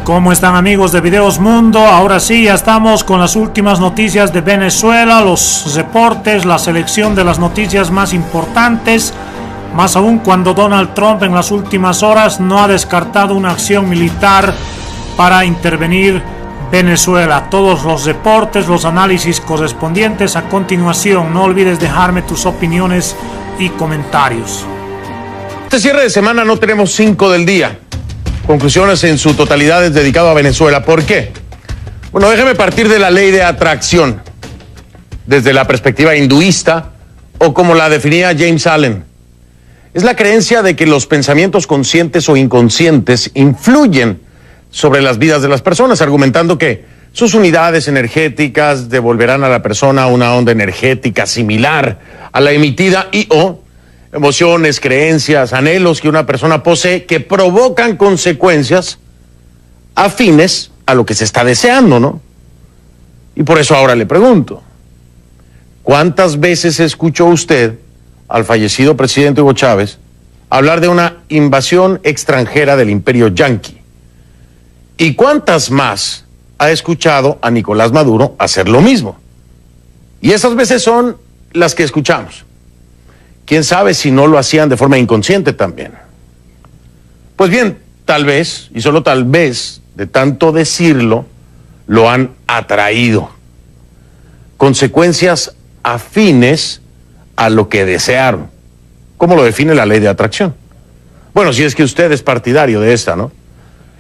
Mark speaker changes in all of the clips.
Speaker 1: ¿Cómo están, amigos de Videos Mundo? Ahora sí, ya estamos con las últimas noticias de Venezuela, los reportes, la selección de las noticias más importantes, más aún cuando Donald Trump en las últimas horas no ha descartado una acción militar para intervenir Venezuela. Todos los reportes, los análisis correspondientes a continuación. No olvides dejarme tus opiniones y comentarios.
Speaker 2: Este cierre de semana no tenemos 5 del día. Conclusiones en su totalidad es dedicado a Venezuela. ¿Por qué? Bueno, déjeme partir de la ley de atracción, desde la perspectiva hinduista o como la definía James Allen. Es la creencia de que los pensamientos conscientes o inconscientes influyen sobre las vidas de las personas, argumentando que sus unidades energéticas devolverán a la persona una onda energética similar a la emitida y o emociones, creencias, anhelos que una persona posee que provocan consecuencias afines a lo que se está deseando, ¿no? Y por eso ahora le pregunto, ¿cuántas veces escuchó usted al fallecido presidente Hugo Chávez hablar de una invasión extranjera del imperio yanqui? ¿Y cuántas más ha escuchado a Nicolás Maduro hacer lo mismo? Y esas veces son las que escuchamos. ¿Quién sabe si no lo hacían de forma inconsciente también? Pues bien, tal vez, y solo tal vez, de tanto decirlo, lo han atraído. Consecuencias afines a lo que desearon. ¿Cómo lo define la ley de atracción? Bueno, si es que usted es partidario de esta, ¿no?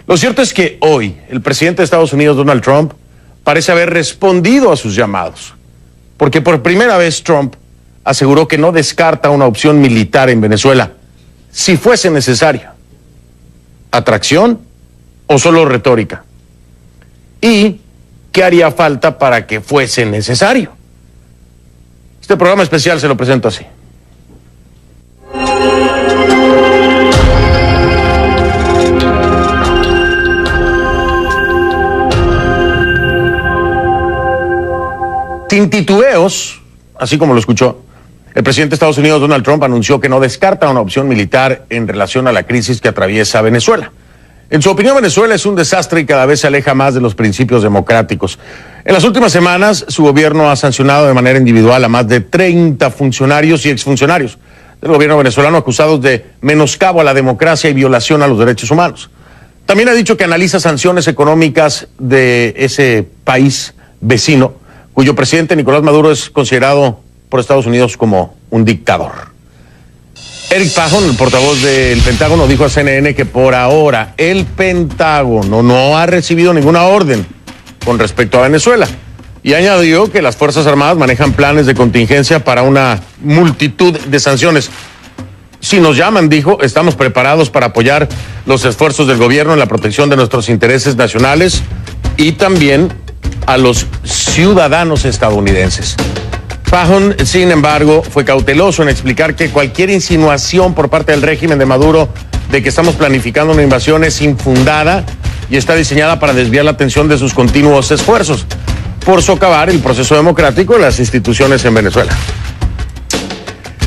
Speaker 2: Lo cierto es que hoy el presidente de Estados Unidos, Donald Trump, parece haber respondido a sus llamados. Porque por primera vez Trump aseguró que no descarta una opción militar en Venezuela, si fuese necesario. ¿Atracción o solo retórica? ¿Y qué haría falta para que fuese necesario? Este programa especial se lo presento así. Sin titubeos, así como lo escuchó, el presidente de Estados Unidos, Donald Trump, anunció que no descarta una opción militar en relación a la crisis que atraviesa Venezuela. En su opinión, Venezuela es un desastre y cada vez se aleja más de los principios democráticos. En las últimas semanas, su gobierno ha sancionado de manera individual a más de 30 funcionarios y exfuncionarios del gobierno venezolano acusados de menoscabo a la democracia y violación a los derechos humanos. También ha dicho que analiza sanciones económicas de ese país vecino, cuyo presidente Nicolás Maduro es considerado por Estados Unidos como un dictador. Eric Pajon, el portavoz del Pentágono, dijo a CNN que por ahora el Pentágono no ha recibido ninguna orden con respecto a Venezuela y añadió que las Fuerzas Armadas manejan planes de contingencia para una multitud de sanciones. Si nos llaman, dijo, estamos preparados para apoyar los esfuerzos del gobierno en la protección de nuestros intereses nacionales y también a los ciudadanos estadounidenses. Pajon, sin embargo, fue cauteloso en explicar que cualquier insinuación por parte del régimen de Maduro de que estamos planificando una invasión es infundada y está diseñada para desviar la atención de sus continuos esfuerzos por socavar el proceso democrático de las instituciones en Venezuela.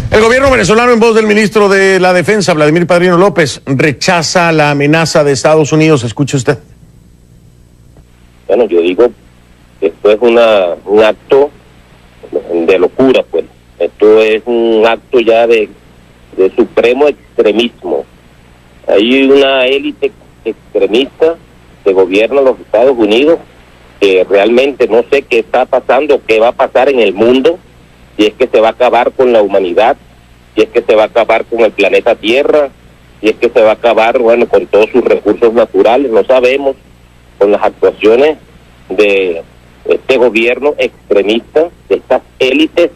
Speaker 2: El gobierno venezolano, en voz del ministro de la Defensa, Vladimir Padrino López, rechaza la amenaza de Estados Unidos. Escuche usted.
Speaker 3: Bueno, yo digo, esto es un acto de locura, pues. Esto es un acto ya de supremo extremismo. Hay una élite extremista que gobierna los Estados Unidos que realmente no sé qué está pasando, qué va a pasar en el mundo, si es que se va a acabar con la humanidad, si es que se va a acabar con el planeta Tierra, si es que se va a acabar, bueno, con todos sus recursos naturales, no sabemos, con las actuaciones de este gobierno extremista, de estas élites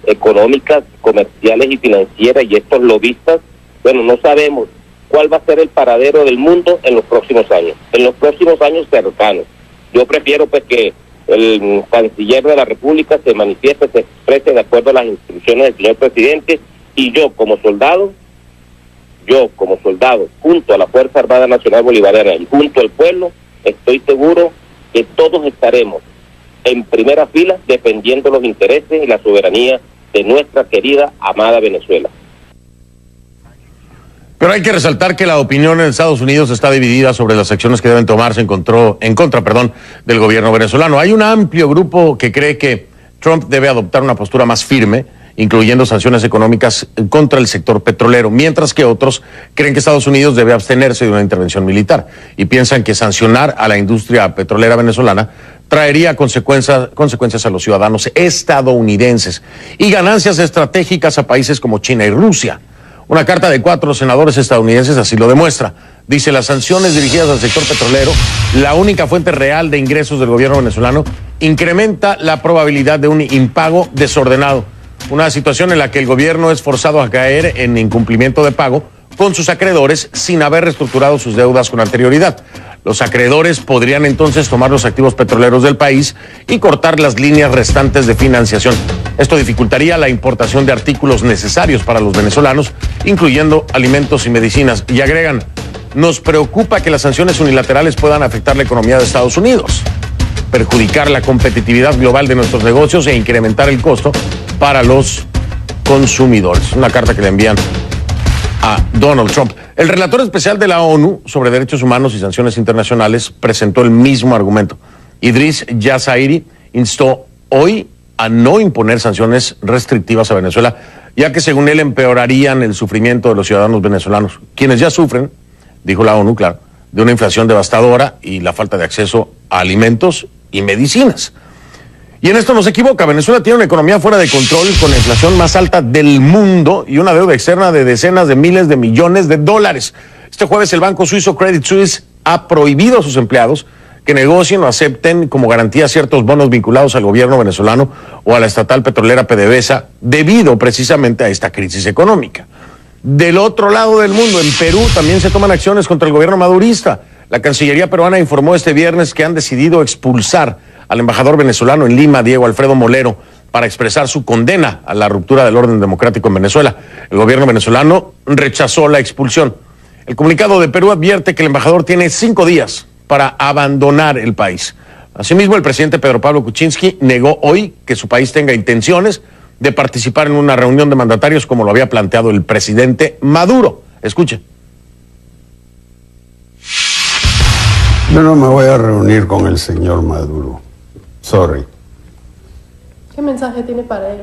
Speaker 3: económicas, comerciales y financieras y estos lobistas. Bueno, no sabemos cuál va a ser el paradero del mundo en los próximos años cercanos. Yo prefiero pues que el canciller de la República se manifieste, se exprese de acuerdo a las instrucciones del señor presidente, y yo como soldado, junto a la Fuerza Armada Nacional Bolivariana y junto al pueblo, estoy seguro que todos estaremos en primera fila defendiendo los intereses y la soberanía de nuestra querida, amada Venezuela.
Speaker 2: Pero hay que resaltar que la opinión en Estados Unidos está dividida sobre las acciones que deben tomarse en contra del gobierno venezolano. Hay un amplio grupo que cree que Trump debe adoptar una postura más firme, incluyendo sanciones económicas contra el sector petrolero, mientras que otros creen que Estados Unidos debe abstenerse de una intervención militar y piensan que sancionar a la industria petrolera venezolana traería consecuencias a los ciudadanos estadounidenses y ganancias estratégicas a países como China y Rusia. Una carta de 4 senadores estadounidenses así lo demuestra. Dice, las sanciones dirigidas al sector petrolero, la única fuente real de ingresos del gobierno venezolano, incrementa la probabilidad de un impago desordenado. Una situación en la que el gobierno es forzado a caer en incumplimiento de pago con sus acreedores sin haber reestructurado sus deudas con anterioridad. Los acreedores podrían entonces tomar los activos petroleros del país y cortar las líneas restantes de financiación. Esto dificultaría la importación de artículos necesarios para los venezolanos, incluyendo alimentos y medicinas. Y agregan, nos preocupa que las sanciones unilaterales puedan afectar la economía de Estados Unidos, perjudicar la competitividad global de nuestros negocios e incrementar el costo para los consumidores. Una carta que le envían a Donald Trump. El relator especial de la ONU sobre derechos humanos y sanciones internacionales presentó el mismo argumento. Idris Jazairi instó hoy a no imponer sanciones restrictivas a Venezuela, ya que según él empeorarían el sufrimiento de los ciudadanos venezolanos, quienes ya sufren, dijo la ONU, claro, de una inflación devastadora y la falta de acceso a alimentos y medicinas. Y en esto no se equivoca, Venezuela tiene una economía fuera de control con la inflación más alta del mundo y una deuda externa de decenas de miles de millones de dólares. Este jueves el banco suizo Credit Suisse ha prohibido a sus empleados que negocien o acepten como garantía ciertos bonos vinculados al gobierno venezolano o a la estatal petrolera PDVSA debido precisamente a esta crisis económica. Del otro lado del mundo, en Perú, también se toman acciones contra el gobierno madurista. La Cancillería peruana informó este viernes que han decidido expulsar al embajador venezolano en Lima, Diego Alfredo Molero, para expresar su condena a la ruptura del orden democrático en Venezuela. El gobierno venezolano rechazó la expulsión. El comunicado de Perú advierte que el embajador tiene 5 días para abandonar el país. Asimismo, el presidente Pedro Pablo Kuczynski negó hoy que su país tenga intenciones de participar en una reunión de mandatarios como lo había planteado el presidente Maduro. Escuchen.
Speaker 4: Yo no me voy a reunir con el señor Maduro. Sorry.
Speaker 5: ¿Qué mensaje tiene para él?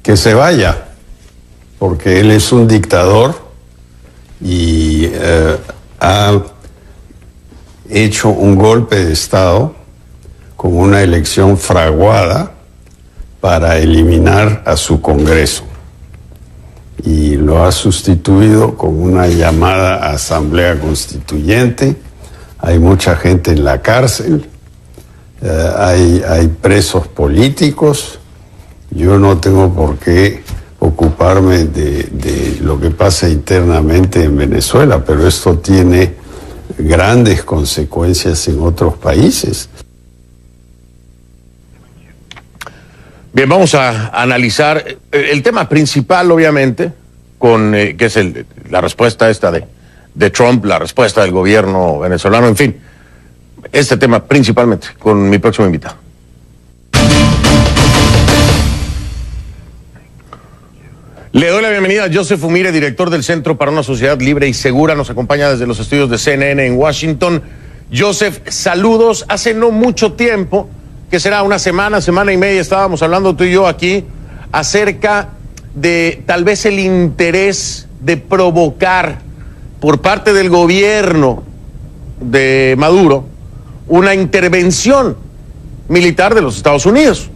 Speaker 4: Que se vaya, porque él es un dictador y ha hecho un golpe de Estado con una elección fraguada para eliminar a su Congreso. Y lo ha sustituido con una llamada Asamblea Constituyente. Hay mucha gente en la cárcel. Hay presos políticos. Yo no tengo por qué ocuparme de lo que pasa internamente en Venezuela, pero esto tiene grandes consecuencias en otros países.
Speaker 2: Bien, vamos a analizar el tema principal, obviamente, que es la respuesta esta de Trump, la respuesta del gobierno venezolano, en fin. Este tema principalmente con mi próximo invitado. Le doy la bienvenida a Joseph Umire, director del Centro para una Sociedad Libre y Segura. Nos acompaña desde los estudios de CNN en Washington. Joseph, saludos. Hace no mucho tiempo, que será una semana y media, estábamos hablando tú y yo aquí acerca de tal vez el interés de provocar por parte del gobierno de Maduro una intervención militar de los Estados Unidos.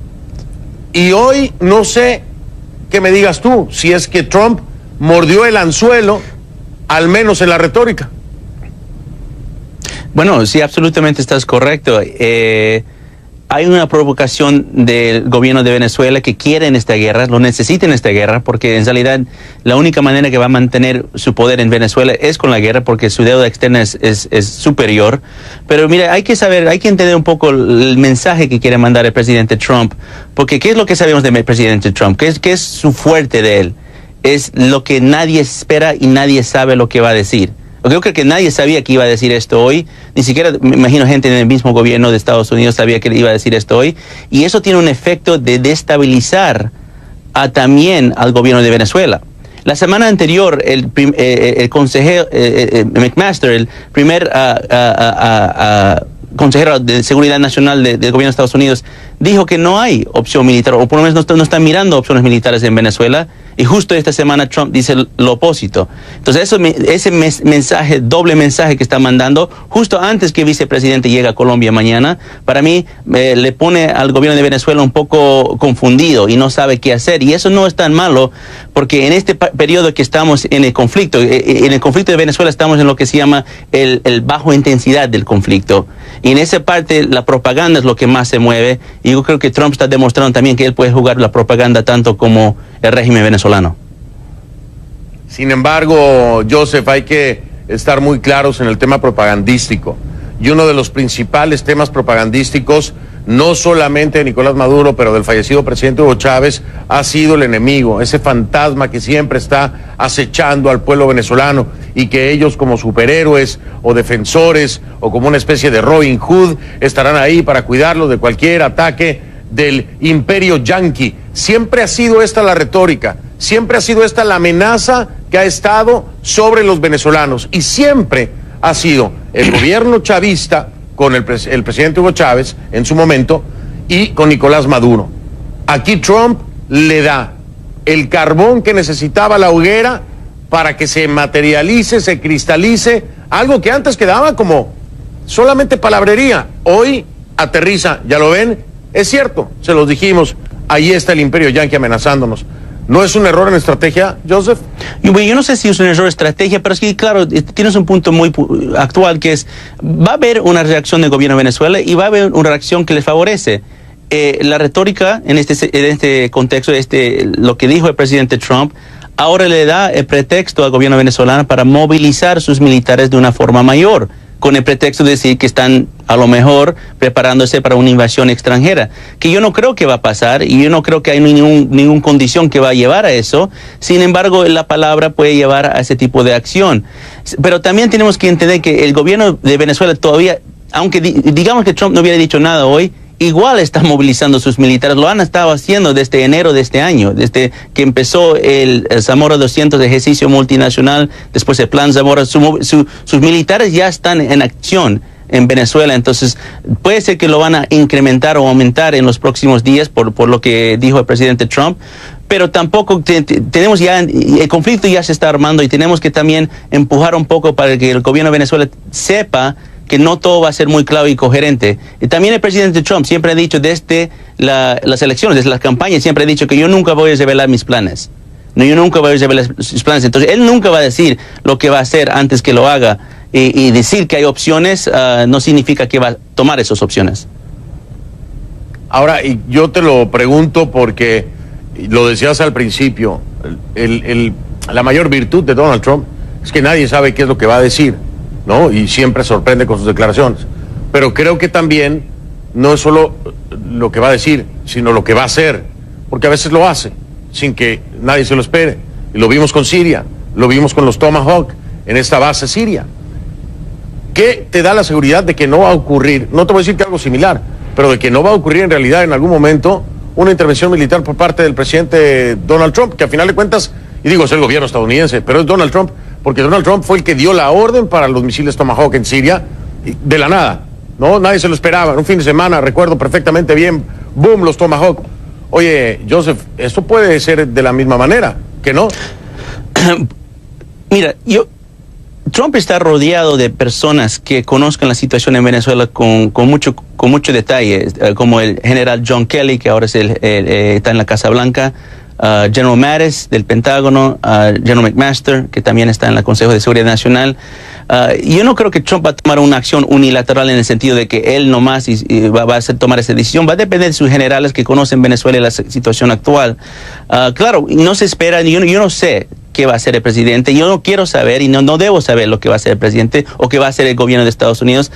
Speaker 2: Y hoy no sé qué me digas tú, si es que Trump mordió el anzuelo, al menos en la retórica.
Speaker 6: Bueno, sí, absolutamente estás correcto. Hay una provocación del gobierno de Venezuela que quiere en esta guerra, lo necesita en esta guerra, porque en realidad la única manera que va a mantener su poder en Venezuela es con la guerra, porque su deuda externa es superior. Pero mira, hay que entender un poco el mensaje que quiere mandar el presidente Trump, porque ¿qué es lo que sabemos del presidente Trump? ¿Qué es su fuerte de él? Es lo que nadie espera y nadie sabe lo que va a decir. Yo creo que nadie sabía que iba a decir esto hoy, ni siquiera me imagino gente en el mismo gobierno de Estados Unidos sabía que iba a decir esto hoy, y eso tiene un efecto de destabilizar también al gobierno de Venezuela. La semana anterior, el consejero McMaster, el primer consejero de Seguridad Nacional del gobierno de Estados Unidos, dijo que no hay opción militar, o por lo menos no están mirando opciones militares en Venezuela, y justo esta semana Trump dice lo opuesto. Entonces ese mensaje, doble mensaje que está mandando, justo antes que el vicepresidente llegue a Colombia mañana, para mí le pone al gobierno de Venezuela un poco confundido y no sabe qué hacer, y eso no es tan malo, porque en este periodo que estamos en el conflicto de Venezuela, estamos en lo que se llama el bajo intensidad del conflicto, y en esa parte la propaganda es lo que más se mueve, y yo creo que Trump está demostrando también que él puede jugar la propaganda tanto como el régimen venezolano.
Speaker 2: Sin embargo, Joseph, hay que estar muy claros en el tema propagandístico. Y uno de los principales temas propagandísticos, no solamente de Nicolás Maduro, pero del fallecido presidente Hugo Chávez, ha sido el enemigo, ese fantasma que siempre está acechando al pueblo venezolano, y que ellos, como superhéroes o defensores o como una especie de Robin Hood, estarán ahí para cuidarlos de cualquier ataque del imperio yanqui. Siempre ha sido esta la retórica, siempre ha sido esta la amenaza que ha estado sobre los venezolanos, y siempre ha sido el gobierno chavista con el presidente Hugo Chávez en su momento y con Nicolás Maduro. Aquí Trump le da el carbón que necesitaba la hoguera para que se materialice, se cristalice algo que antes quedaba como solamente palabrería. Hoy aterriza, ya lo ven, es cierto, se los dijimos, ahí está el imperio yanqui amenazándonos. ¿No es un error en estrategia, Joseph?
Speaker 6: Yo no sé si es un error en estrategia, pero es que, claro, tienes un punto muy actual, que es, va a haber una reacción del gobierno de Venezuela y va a haber una reacción que les favorece. La retórica en este contexto, lo que dijo el presidente Trump, ahora le da el pretexto al gobierno venezolano para movilizar sus militares de una forma mayor, con el pretexto de decir que están a lo mejor preparándose para una invasión extranjera, que yo no creo que va a pasar, y yo no creo que hay ninguna condición que va a llevar a eso. Sin embargo, la palabra puede llevar a ese tipo de acción. Pero también tenemos que entender que el gobierno de Venezuela todavía, aunque digamos que Trump no hubiera dicho nada hoy, igual está movilizando sus militares. Lo han estado haciendo desde enero de este año, desde que empezó el Zamora 200 de ejercicio multinacional, después el plan Zamora. Sus militares ya están en acción en Venezuela, entonces puede ser que lo van a incrementar o aumentar en los próximos días por lo que dijo el presidente Trump, pero tampoco tenemos ya, el conflicto ya se está armando, y tenemos que también empujar un poco para que el gobierno de Venezuela sepa que no todo va a ser muy claro y coherente. Y también el presidente Trump siempre ha dicho desde las elecciones, desde las campañas, siempre ha dicho que yo nunca voy a revelar mis planes. No, yo nunca voy a revelar mis planes. Entonces, él nunca va a decir lo que va a hacer antes que lo haga. Y decir que hay opciones no significa que va a tomar esas opciones.
Speaker 2: Ahora, y yo te lo pregunto porque lo decías al principio, la mayor virtud de Donald Trump es que nadie sabe qué es lo que va a decir, ¿no? Y siempre sorprende con sus declaraciones. Pero creo que también no es solo lo que va a decir, sino lo que va a hacer, porque a veces lo hace sin que nadie se lo espere. Y lo vimos con Siria, lo vimos con los Tomahawk en esta base siria. ¿Qué te da la seguridad de que no va a ocurrir? No te voy a decir que algo similar, pero de que no va a ocurrir en realidad en algún momento una intervención militar por parte del presidente Donald Trump, que a final de cuentas, y digo, es el gobierno estadounidense, pero es Donald Trump, porque Donald Trump fue el que dio la orden para los misiles Tomahawk en Siria, de la nada, ¿no? Nadie se lo esperaba. En un fin de semana, recuerdo perfectamente bien, boom, los Tomahawk. Oye, Joseph, esto puede ser de la misma manera, ¿que no?
Speaker 6: Mira, Trump está rodeado de personas que conozcan la situación en Venezuela con mucho detalle, como el general John Kelly, que ahora está en la Casa Blanca, General Mattis del Pentágono, General McMaster, que también está en el Consejo de Seguridad Nacional. Yo no creo que Trump va a tomar una acción unilateral en el sentido de que él nomás va a tomar esa decisión. Va a depender de sus generales que conocen Venezuela y la situación actual. Claro, no se espera, yo no sé qué va a hacer el presidente. Yo no quiero saber y no debo saber lo que va a hacer el presidente o qué va a hacer el gobierno de Estados Unidos.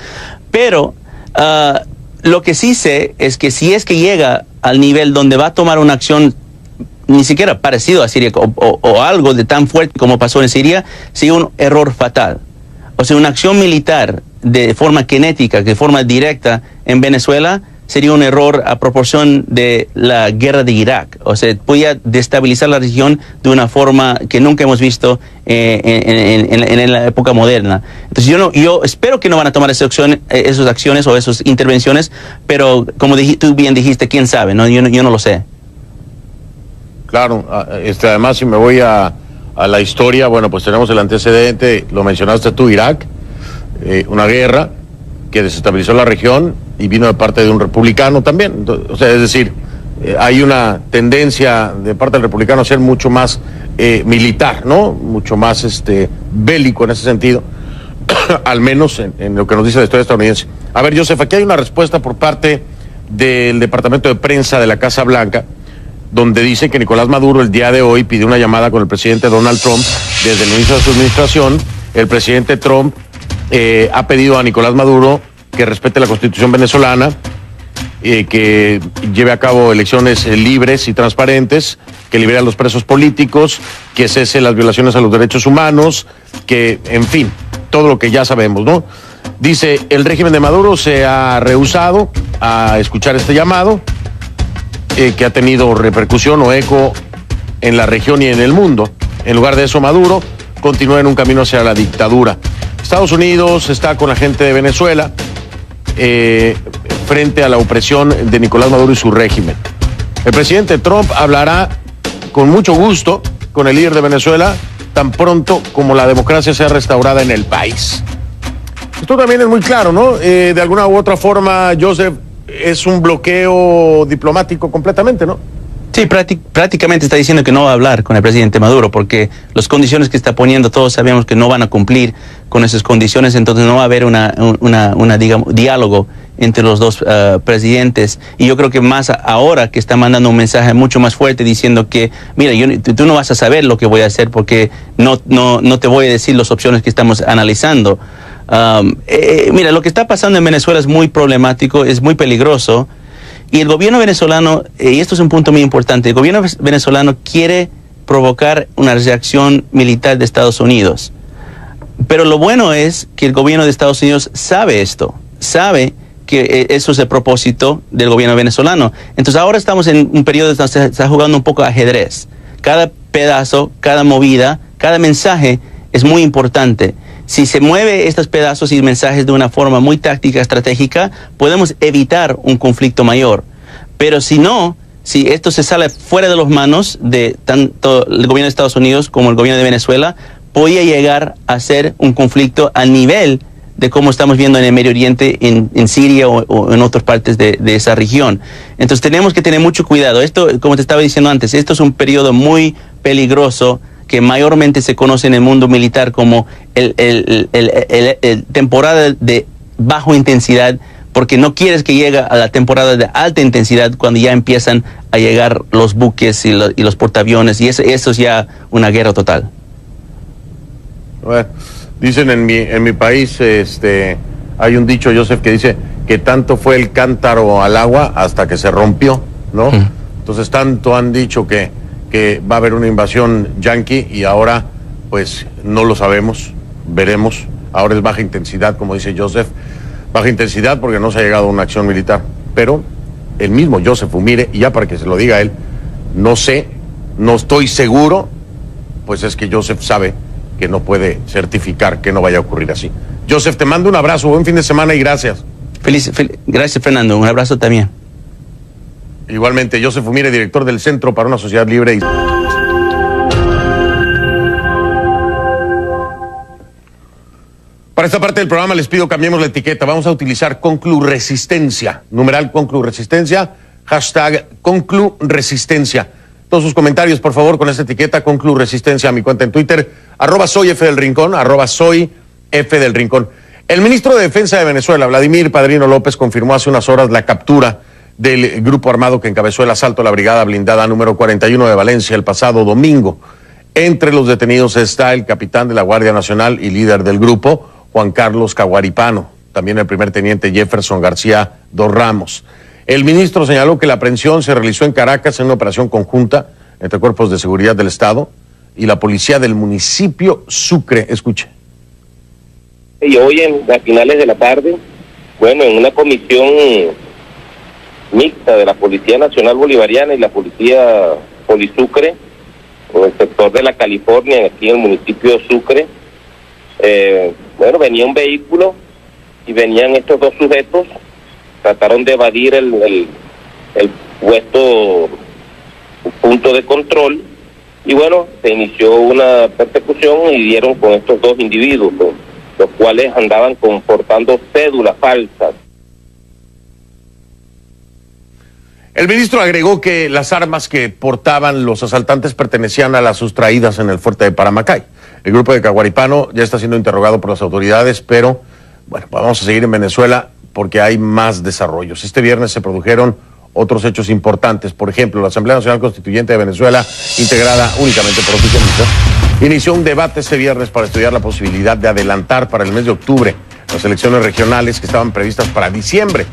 Speaker 6: Pero lo que sí sé es que si es que llega al nivel donde va a tomar una acción ni siquiera parecido a Siria o algo de tan fuerte como pasó en Siria, sería un error fatal. O sea, una acción militar de forma kinética, de forma directa en Venezuela, sería un error a proporción de la guerra de Irak. O sea, podía destabilizar la región de una forma que nunca hemos visto en la época moderna. Entonces yo espero que no van a tomar esas acciones o esas intervenciones, pero como tú bien dijiste, quién sabe, ¿no? Yo no lo sé.
Speaker 2: Claro, además si me voy a la historia, bueno, pues tenemos el antecedente, lo mencionaste tú, Irak, una guerra que desestabilizó la región y vino de parte de un republicano también. Entonces, o sea, es decir, hay una tendencia de parte del republicano a ser mucho más militar, ¿no? Mucho más bélico en ese sentido, al menos en lo que nos dice la historia estadounidense. A ver, Joseph, aquí hay una respuesta por parte del Departamento de Prensa de la Casa Blanca, donde dice que Nicolás Maduro el día de hoy pidió una llamada con el presidente Donald Trump desde el inicio de su administración. El presidente Trump ha pedido a Nicolás Maduro que respete la Constitución venezolana, que lleve a cabo elecciones libres y transparentes, que libere a los presos políticos, que cese las violaciones a los derechos humanos, que, en fin, todo lo que ya sabemos, ¿no? Dice, el régimen de Maduro se ha rehusado a escuchar este llamado, que ha tenido repercusión o eco en la región y en el mundo. En lugar de eso, Maduro continúa en un camino hacia la dictadura. Estados Unidos está con la gente de Venezuela frente a la opresión de Nicolás Maduro y su régimen. El presidente Trump hablará con mucho gusto con el líder de Venezuela tan pronto como la democracia sea restaurada en el país. Esto también es muy claro, ¿no? De alguna u otra forma, Joseph, es un bloqueo diplomático completamente, ¿no?
Speaker 6: Sí, prácticamente está diciendo que no va a hablar con el presidente Maduro porque las condiciones que está poniendo todos sabemos que no van a cumplir con esas condiciones, entonces no va a haber digamos, diálogo entre los dos presidentes. Y yo creo que más ahora que está mandando un mensaje mucho más fuerte diciendo que, mira, tú no vas a saber lo que voy a hacer porque no te voy a decir las opciones que estamos analizando. Mira, lo que está pasando en Venezuela es muy problemático, es muy peligroso, y el gobierno venezolano, y esto es un punto muy importante, el gobierno venezolano quiere provocar una reacción militar de Estados Unidos. Pero lo bueno es que el gobierno de Estados Unidos sabe esto, sabe que eso es el propósito del gobierno venezolano. Entonces ahora estamos en un periodo donde se está jugando un poco ajedrez. Cada pedazo, cada movida, cada mensaje es muy importante. Si se mueve estos pedazos y mensajes de una forma muy táctica, estratégica, podemos evitar un conflicto mayor. Pero si no, si esto se sale fuera de las manos de tanto el gobierno de Estados Unidos como el gobierno de Venezuela, podría llegar a ser un conflicto al nivel de cómo estamos viendo en el Medio Oriente, en Siria o en otras partes de esa región. Entonces tenemos que tener mucho cuidado. Esto, como te estaba diciendo antes, esto es un periodo muy peligroso que mayormente se conoce en el mundo militar como el temporada de baja intensidad, porque no quieres que llegue a la temporada de alta intensidad cuando ya empiezan a llegar los buques y los portaaviones, y eso es ya una guerra total.
Speaker 2: Bueno, dicen en mi país, hay un dicho, Joseph, que dice que tanto fue el cántaro al agua hasta que se rompió, ¿no? Entonces tanto han dicho que va a haber una invasión yanqui y ahora pues no lo sabemos, veremos. Ahora es baja intensidad, como dice Joseph, baja intensidad porque no se ha llegado a una acción militar. Pero el mismo Joseph Umire, y ya para que se lo diga él, no sé, no estoy seguro, pues es que Joseph sabe que no puede certificar que no vaya a ocurrir así. Joseph, te mando un abrazo, buen fin de semana y gracias.
Speaker 6: Gracias, Fernando, un abrazo también.
Speaker 2: Igualmente, Joseph Umire, director del Centro para una Sociedad Libre. Para esta parte del programa les pido cambiemos la etiqueta. Vamos a utilizar ConcluResistencia, numeral ConcluResistencia, hashtag ConcluResistencia. Todos sus comentarios, por favor, con esta etiqueta ConcluResistencia a mi cuenta en Twitter, @soyfdelrincón, @soyfdelrincón. El ministro de Defensa de Venezuela, Vladimir Padrino López, confirmó hace unas horas la captura del grupo armado que encabezó el asalto a la brigada blindada número 41 de Valencia el pasado domingo. Entre los detenidos está el capitán de la Guardia Nacional y líder del grupo, Juan Carlos Caguaripano, también el primer teniente Jefferson García Dos Ramos. El ministro señaló que la aprehensión se realizó en Caracas en una operación conjunta entre cuerpos de seguridad del Estado y la policía del municipio Sucre. Escuche.
Speaker 3: Y hoy a finales de la tarde, bueno, en una comisión mixta de la Policía Nacional Bolivariana y la Policía Polisucre, en el sector de la California, aquí en el municipio de Sucre. Bueno, venía un vehículo y venían estos dos sujetos, trataron de evadir el punto de control, y bueno, se inició una persecución y dieron con estos dos individuos, los cuales andaban portando cédulas falsas.
Speaker 2: El ministro agregó que las armas que portaban los asaltantes pertenecían a las sustraídas en el fuerte de Paramacay. El grupo de Caguaripano ya está siendo interrogado por las autoridades, pero bueno, vamos a seguir en Venezuela porque hay más desarrollos. Este viernes se produjeron otros hechos importantes. Por ejemplo, la Asamblea Nacional Constituyente de Venezuela, integrada únicamente por oficialistas, inició un debate este viernes para estudiar la posibilidad de adelantar para el mes de octubre las elecciones regionales que estaban previstas para diciembre.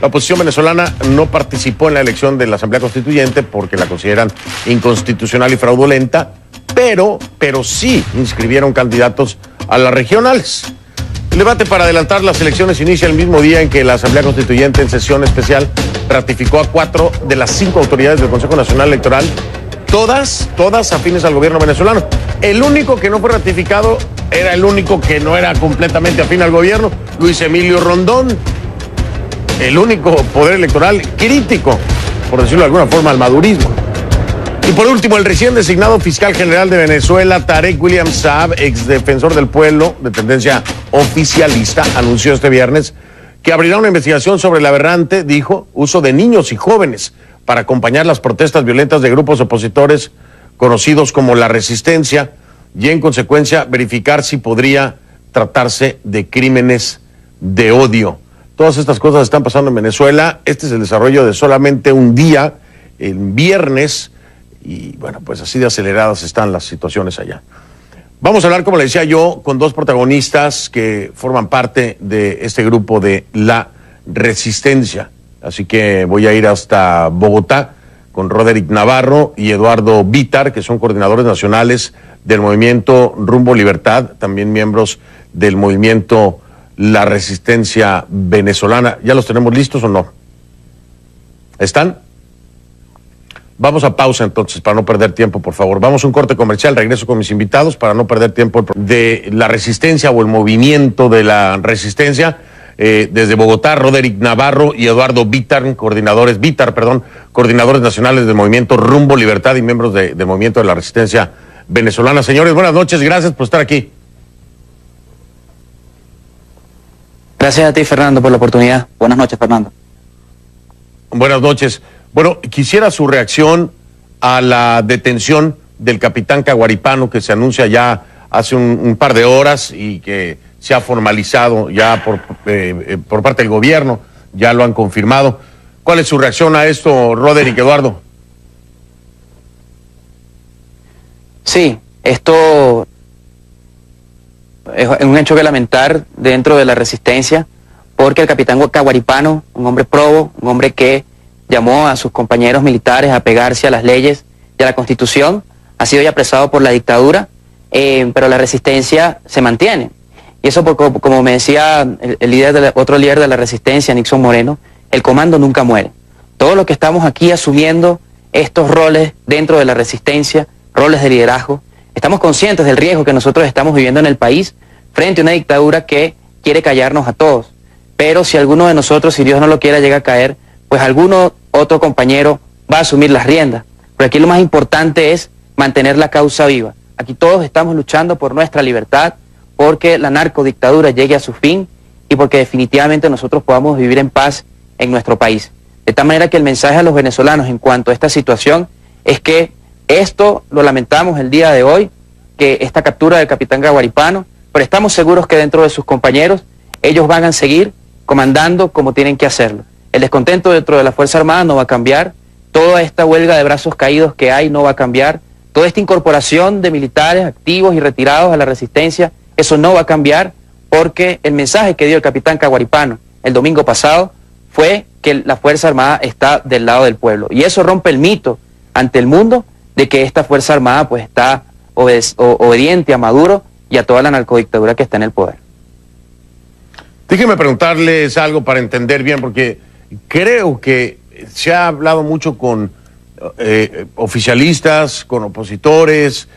Speaker 2: La oposición venezolana no participó en la elección de la Asamblea Constituyente porque la consideran inconstitucional y fraudulenta, pero sí inscribieron candidatos a las regionales. El debate para adelantar las elecciones inicia el mismo día en que la Asamblea Constituyente, en sesión especial, ratificó a 4 de las 5 autoridades del Consejo Nacional Electoral, todas afines al gobierno venezolano. El único que no fue ratificado era el único que no era completamente afín al gobierno, Luis Emilio Rondón, el único poder electoral crítico, por decirlo de alguna forma, al madurismo. Y por último, el recién designado fiscal general de Venezuela, Tarek William Saab, ex defensor del pueblo de tendencia oficialista, anunció este viernes que abrirá una investigación sobre el aberrante, dijo, uso de niños y jóvenes para acompañar las protestas violentas de grupos opositores conocidos como la Resistencia, y en consecuencia verificar si podría tratarse de crímenes de odio. Todas estas cosas están pasando en Venezuela. Este es el desarrollo de solamente un día, el viernes, y bueno, pues así de aceleradas están las situaciones allá. Vamos a hablar, como le decía yo, con dos protagonistas que forman parte de este grupo de la Resistencia. Así que voy a ir hasta Bogotá con Roderick Navarro y Eduardo Vítar, que son coordinadores nacionales del movimiento Rumbo Libertad, también miembros del movimiento La Resistencia Venezolana. ¿Ya los tenemos listos o no? ¿Están? Vamos a pausa entonces para no perder tiempo, por favor. Vamos a un corte comercial, regreso con mis invitados para no perder tiempo de la Resistencia o el movimiento de la Resistencia. Desde Bogotá, Roderick Navarro y Eduardo Vítar, coordinadores nacionales del movimiento Rumbo Libertad y miembros del movimiento de la Resistencia Venezolana. Señores, buenas noches, gracias por estar aquí.
Speaker 7: Gracias a ti, Fernando, por la oportunidad. Buenas noches, Fernando.
Speaker 2: Buenas noches. Bueno, quisiera su reacción a la detención del capitán Caguaripano, que se anuncia ya hace un par de horas y que se ha formalizado ya por parte del gobierno, ya lo han confirmado. ¿Cuál es su reacción a esto, Roderick, Eduardo?
Speaker 7: Sí, esto es un hecho que lamentar dentro de la Resistencia, porque el capitán Caguaripano, un hombre probo, un hombre que llamó a sus compañeros militares a pegarse a las leyes y a la Constitución, ha sido ya apresado por la dictadura, pero la Resistencia se mantiene. Y eso, como me decía otro líder de la Resistencia, Nixon Moreno, el comando nunca muere. Todos los que estamos aquí asumiendo estos roles dentro de la Resistencia, roles de liderazgo, estamos conscientes del riesgo que nosotros estamos viviendo en el país frente a una dictadura que quiere callarnos a todos. Pero si alguno de nosotros, si Dios no lo quiera, llega a caer, pues alguno otro compañero va a asumir las riendas. Pero aquí lo más importante es mantener la causa viva. Aquí todos estamos luchando por nuestra libertad, porque la narcodictadura llegue a su fin y porque definitivamente nosotros podamos vivir en paz en nuestro país. De tal manera que el mensaje a los venezolanos en cuanto a esta situación es que esto lo lamentamos el día de hoy, que esta captura del capitán Caguaripano, pero estamos seguros que dentro de sus compañeros ellos van a seguir comandando como tienen que hacerlo. El descontento dentro de la Fuerza Armada no va a cambiar, toda esta huelga de brazos caídos que hay no va a cambiar, toda esta incorporación de militares activos y retirados a la Resistencia, eso no va a cambiar, porque el mensaje que dio el capitán Caguaripano el domingo pasado fue que la Fuerza Armada está del lado del pueblo. Y eso rompe el mito ante el mundo de que esta Fuerza Armada pues está obediente a Maduro y a toda la narcodictadura que está en el poder.
Speaker 2: Déjenme preguntarles algo para entender bien, porque creo que se ha hablado mucho con oficialistas, con opositores,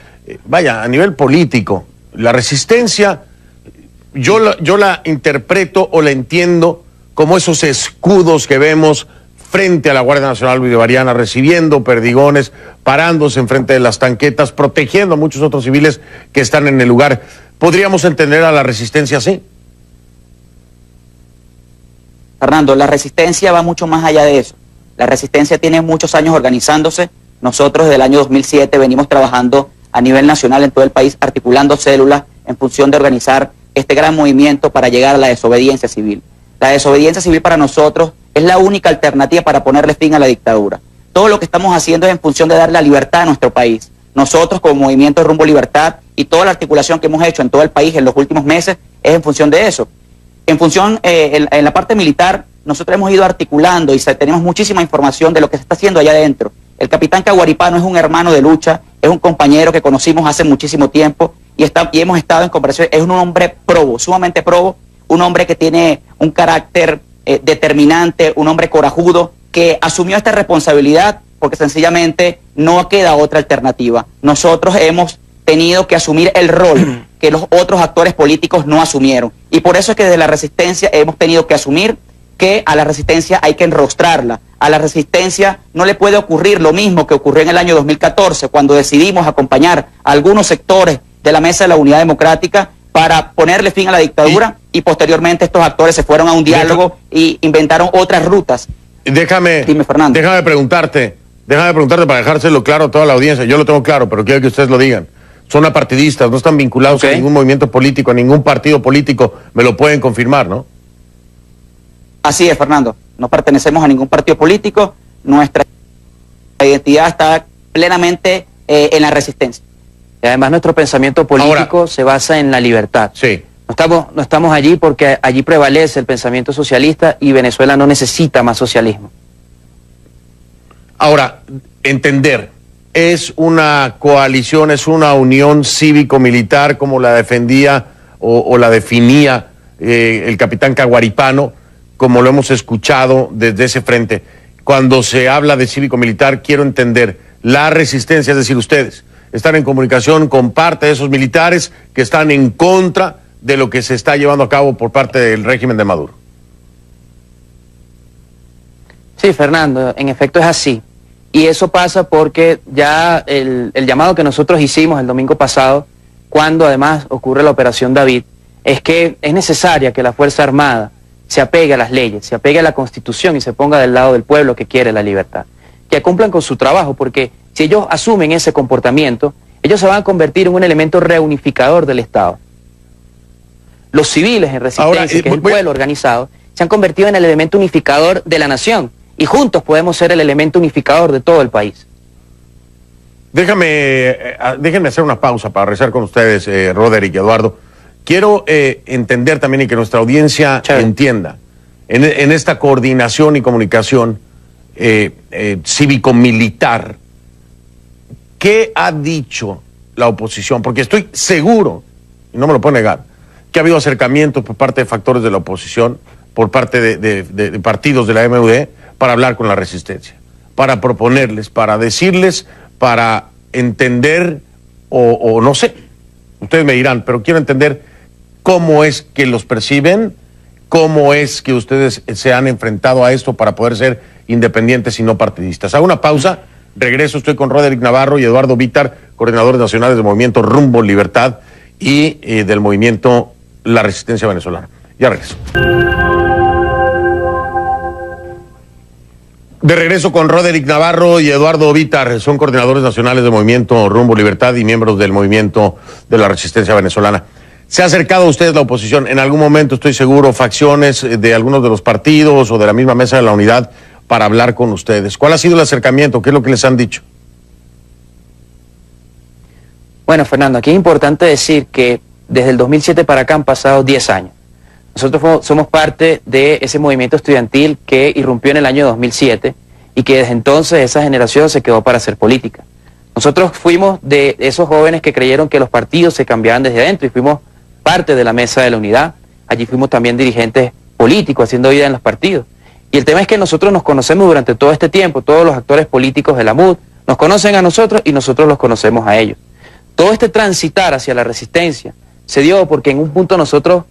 Speaker 2: vaya, a nivel político. La resistencia, yo la interpreto o la entiendo como esos escudos que vemos frente a la Guardia Nacional Bolivariana, recibiendo perdigones, parándose enfrente de las tanquetas, protegiendo a muchos otros civiles que están en el lugar. ¿Podríamos entender a la resistencia así?
Speaker 7: Fernando, la resistencia va mucho más allá de eso. La resistencia tiene muchos años organizándose. Nosotros desde el año 2007 venimos trabajando a nivel nacional en todo el país, articulando células en función de organizar este gran movimiento para llegar a la desobediencia civil. La desobediencia civil para nosotros es la única alternativa para ponerle fin a la dictadura. Todo lo que estamos haciendo es en función de dar la libertad a nuestro país. Nosotros como Movimiento Rumbo Libertad y toda la articulación que hemos hecho en todo el país en los últimos meses es en función de eso. En función, en la parte militar, nosotros hemos ido articulando y tenemos muchísima información de lo que se está haciendo allá adentro. El capitán Caguaripano es un hermano de lucha, es un compañero que conocimos hace muchísimo tiempo y hemos estado en conversación. Es un hombre probo, sumamente probo, un hombre que tiene un carácter determinante, un hombre corajudo, que asumió esta responsabilidad porque sencillamente no queda otra alternativa. Nosotros hemos tenido que asumir el rol que los otros actores políticos no asumieron. Y por eso es que desde la resistencia hemos tenido que asumir que a la resistencia hay que enrostrarla. A la resistencia no le puede ocurrir lo mismo que ocurrió en el año 2014, cuando decidimos acompañar a algunos sectores de la Mesa de la Unidad Democrática para ponerle fin a la dictadura y posteriormente estos actores se fueron a un diálogo y inventaron otras rutas.
Speaker 2: Dime, Fernando. Déjame preguntarte para dejárselo claro a toda la audiencia. Yo lo tengo claro, pero quiero que ustedes lo digan. Son apartidistas, no están vinculados a ningún movimiento político, a ningún partido político. Me lo pueden confirmar, ¿no?
Speaker 7: Así es, Fernando. No pertenecemos a ningún partido político. Nuestra identidad está plenamente en la resistencia. Y además nuestro pensamiento político se basa en la libertad.
Speaker 2: Sí.
Speaker 7: No estamos allí porque allí prevalece el pensamiento socialista y Venezuela no necesita más socialismo.
Speaker 2: Ahora, entender, es una coalición, es una unión cívico-militar como la defendía o la definía el capitán Caguaripano, como lo hemos escuchado desde ese frente. Cuando se habla de cívico-militar, quiero entender, la resistencia, es decir, ustedes están en comunicación con parte de esos militares que están en contra de lo que se está llevando a cabo por parte del régimen de Maduro.
Speaker 7: Sí, Fernando, en efecto es así. Y eso pasa porque ya el llamado que nosotros hicimos el domingo pasado, cuando además ocurre la Operación David, es que es necesaria que la Fuerza Armada se apegue a las leyes, se apegue a la Constitución y se ponga del lado del pueblo que quiere la libertad. Que cumplan con su trabajo, porque si ellos asumen ese comportamiento, ellos se van a convertir en un elemento reunificador del Estado. Los civiles en resistencia, que es el pueblo organizado, se han convertido en el elemento unificador de la nación. Y juntos podemos ser el elemento unificador de todo el país.
Speaker 2: Déjenme hacer una pausa para rezar con ustedes, Roderick y Eduardo. Quiero entender también y que nuestra audiencia entienda, en esta coordinación y comunicación cívico-militar, ¿qué ha dicho la oposición? Porque estoy seguro, y no me lo puedo negar, que ha habido acercamientos por parte de factores de la oposición, por parte de partidos de la MUD, para hablar con la resistencia, para proponerles, para decirles, para entender, o no sé, ustedes me dirán, pero quiero entender cómo es que los perciben, cómo es que ustedes se han enfrentado a esto para poder ser independientes y no partidistas. Hago una pausa, regreso, estoy con Roderick Navarro y Eduardo Vítar, coordinadores nacionales del movimiento Rumbo Libertad y del movimiento La Resistencia Venezolana. Ya regreso. De regreso con Roderick Navarro y Eduardo Vítar, son coordinadores nacionales del movimiento Rumbo Libertad y miembros del movimiento de la Resistencia Venezolana. ¿Se ha acercado a ustedes la oposición? En algún momento, estoy seguro, facciones de algunos de los partidos o de la misma Mesa de la Unidad para hablar con ustedes. ¿Cuál ha sido el acercamiento? ¿Qué es lo que les han dicho?
Speaker 7: Bueno, Fernando, aquí es importante decir que desde el 2007 para acá han pasado 10 años. Nosotros somos parte de ese movimiento estudiantil que irrumpió en el año 2007 y que desde entonces esa generación se quedó para hacer política. Nosotros fuimos de esos jóvenes que creyeron que los partidos se cambiaban desde adentro y fuimos parte de la Mesa de la Unidad. Allí fuimos también dirigentes políticos haciendo vida en los partidos. Y el tema es que nosotros nos conocemos durante todo este tiempo, todos los actores políticos de la MUD nos conocen a nosotros y nosotros los conocemos a ellos. Todo este transitar hacia la resistencia se dio porque en un punto nosotros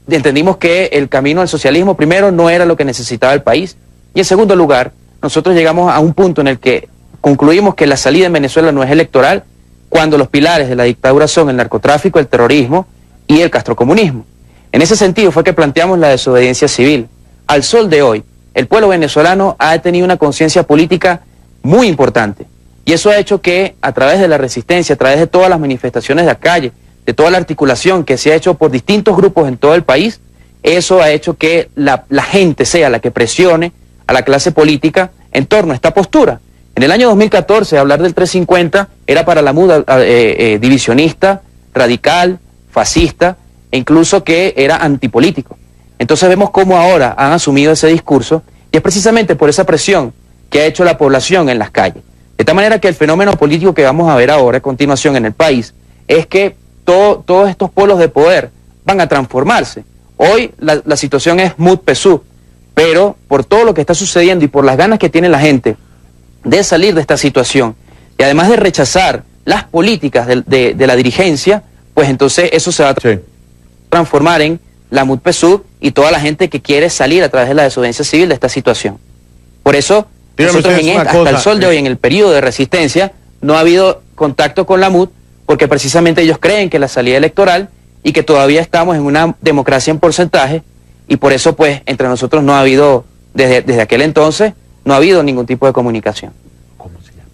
Speaker 7: entendimos que el camino al socialismo primero no era lo que necesitaba el país, y en segundo lugar nosotros llegamos a un punto en el que concluimos que la salida en Venezuela no es electoral, cuando los pilares de la dictadura son el narcotráfico, el terrorismo y el castrocomunismo. En ese sentido fue que planteamos la desobediencia civil. Al sol de hoy, el pueblo venezolano ha tenido una conciencia política muy importante, y eso ha hecho que a través de la resistencia, a través de todas las manifestaciones de la calle, de toda la articulación que se ha hecho por distintos grupos en todo el país, eso ha hecho que la gente sea la que presione a la clase política en torno a esta postura. En el año 2014, hablar del 350 era para la MUD divisionista, radical, fascista, e incluso que era antipolítico. Entonces vemos cómo ahora han asumido ese discurso, y es precisamente por esa presión que ha hecho la población en las calles. De tal manera que el fenómeno político que vamos a ver ahora a continuación en el país es que todos estos polos de poder van a transformarse. Hoy la situación es MUD-PSUV, pero por todo lo que está sucediendo y por las ganas que tiene la gente de salir de esta situación, y además de rechazar las políticas de la dirigencia, pues entonces eso se va a transformar en la MUD-PSUV y toda la gente que quiere salir a través de la desobediencia civil de esta situación. Por eso, nosotros hasta el sol de hoy, en el periodo de resistencia, no ha habido contacto con la MUD, porque precisamente ellos creen que la salida electoral y que todavía estamos en una democracia en porcentaje, y por eso pues entre nosotros no ha habido, desde aquel entonces, no ha habido ningún tipo de comunicación.
Speaker 2: ¿Cómo se llama?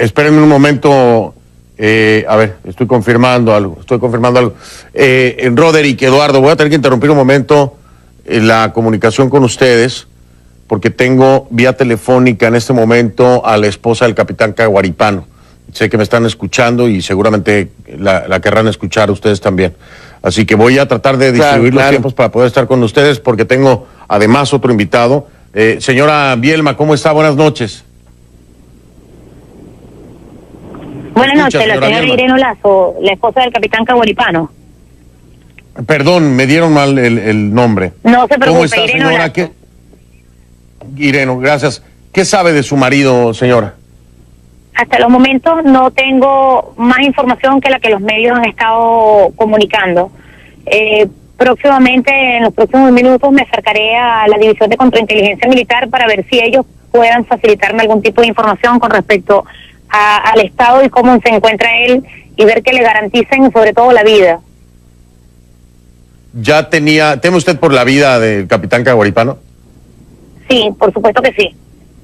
Speaker 2: Espérenme un momento, a ver, estoy confirmando algo. Roderick, Eduardo, voy a tener que interrumpir un momento la comunicación con ustedes, porque tengo vía telefónica en este momento a la esposa del capitán Caguaripano. Sé que me están escuchando y seguramente la querrán escuchar ustedes también. Así que voy a tratar de distribuir los tiempos para poder estar con ustedes, porque tengo además otro invitado. Señora Bielma, ¿cómo está? Buenas noches.
Speaker 8: Buenas noches, la señora Irene Lazo, la esposa del capitán Caguaripano.
Speaker 2: Perdón, me dieron mal el nombre.
Speaker 8: No se preocupe,
Speaker 2: ¿Cómo está,
Speaker 8: Irene
Speaker 2: señora?
Speaker 8: Lazo.
Speaker 2: Irene, gracias. ¿Qué sabe de su marido, señora?
Speaker 8: Hasta los momentos no tengo más información que la que los medios han estado comunicando. Próximamente, en los próximos minutos, me acercaré a la División de Contrainteligencia Militar para ver si ellos puedan facilitarme algún tipo de información con respecto al estado y cómo se encuentra él, y ver que le garanticen sobre todo la vida.
Speaker 2: ¿Teme usted por la vida del capitán Caguaripano?
Speaker 8: Sí, por supuesto que sí.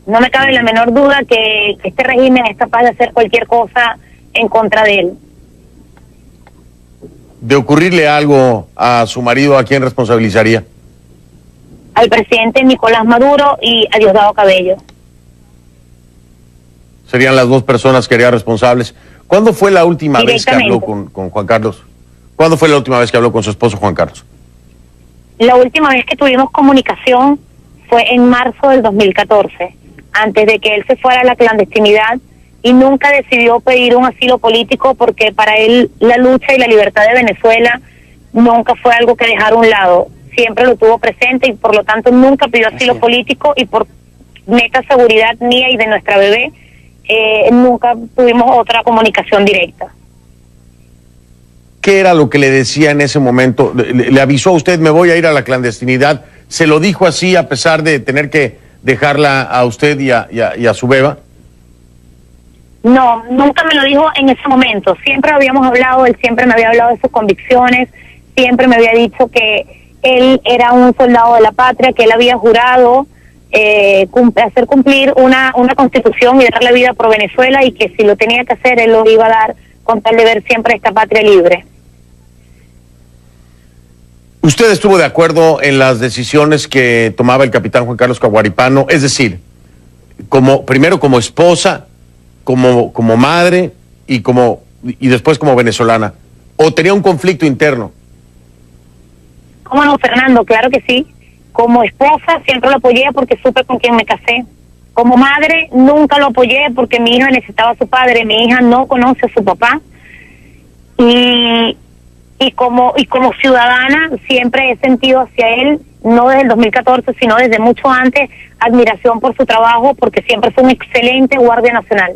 Speaker 8: No me cabe la menor duda que este régimen es capaz de hacer cualquier cosa en contra de él.
Speaker 2: De ocurrirle algo a su marido, ¿a quién responsabilizaría?
Speaker 8: Al presidente Nicolás Maduro y a Diosdado Cabello.
Speaker 2: Serían las dos personas que harían responsables. ¿Cuándo fue la última vez que habló con Juan Carlos? ¿Cuándo fue la última vez que habló con su esposo Juan Carlos?
Speaker 8: La última vez que tuvimos comunicación fue en marzo del 2014, antes de que él se fuera a la clandestinidad, y nunca decidió pedir un asilo político, porque para él la lucha y la libertad de Venezuela nunca fue algo que dejar a un lado. Siempre lo tuvo presente y por lo tanto nunca pidió asilo político, y por neta seguridad mía y de nuestra bebé, nunca tuvimos otra comunicación directa.
Speaker 2: ¿Qué era lo que le decía en ese momento? ¿Le avisó a usted, me voy a ir a la clandestinidad? ¿Se lo dijo así a pesar de tener que dejarla a usted y a su beba?
Speaker 8: No, nunca me lo dijo en ese momento. Siempre habíamos hablado, él siempre me había hablado de sus convicciones, siempre me había dicho que él era un soldado de la patria, que él había jurado hacer cumplir una constitución y dar la vida por Venezuela, y que si lo tenía que hacer, él lo iba a dar con tal de ver siempre esta patria libre.
Speaker 2: ¿Usted estuvo de acuerdo en las decisiones que tomaba el capitán Juan Carlos Caguaripano? Es decir, primero como esposa, como madre y después como venezolana. ¿O tenía un conflicto interno?
Speaker 8: ¿Cómo no, Fernando? Claro que sí. Como esposa siempre lo apoyé porque supe con quién me casé. Como madre nunca lo apoyé porque mi hija necesitaba a su padre. Mi hija no conoce a su papá. Y y como ciudadana siempre he sentido hacia él, no desde el 2014, sino desde mucho antes, admiración por su trabajo, porque siempre fue un excelente guardia nacional.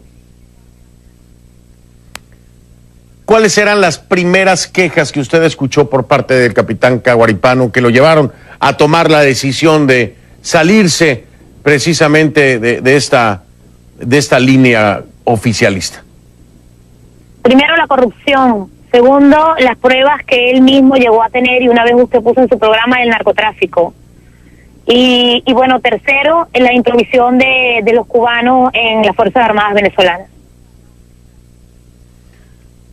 Speaker 2: ¿Cuáles eran las primeras quejas que usted escuchó por parte del capitán Caguaripano que lo llevaron a tomar la decisión de salirse precisamente de esta línea oficialista?
Speaker 8: Primero, la corrupción. Segundo, las pruebas que él mismo llegó a tener y una vez usted puso en su programa del narcotráfico. Y bueno, tercero, la intromisión de los cubanos en las Fuerzas Armadas venezolanas.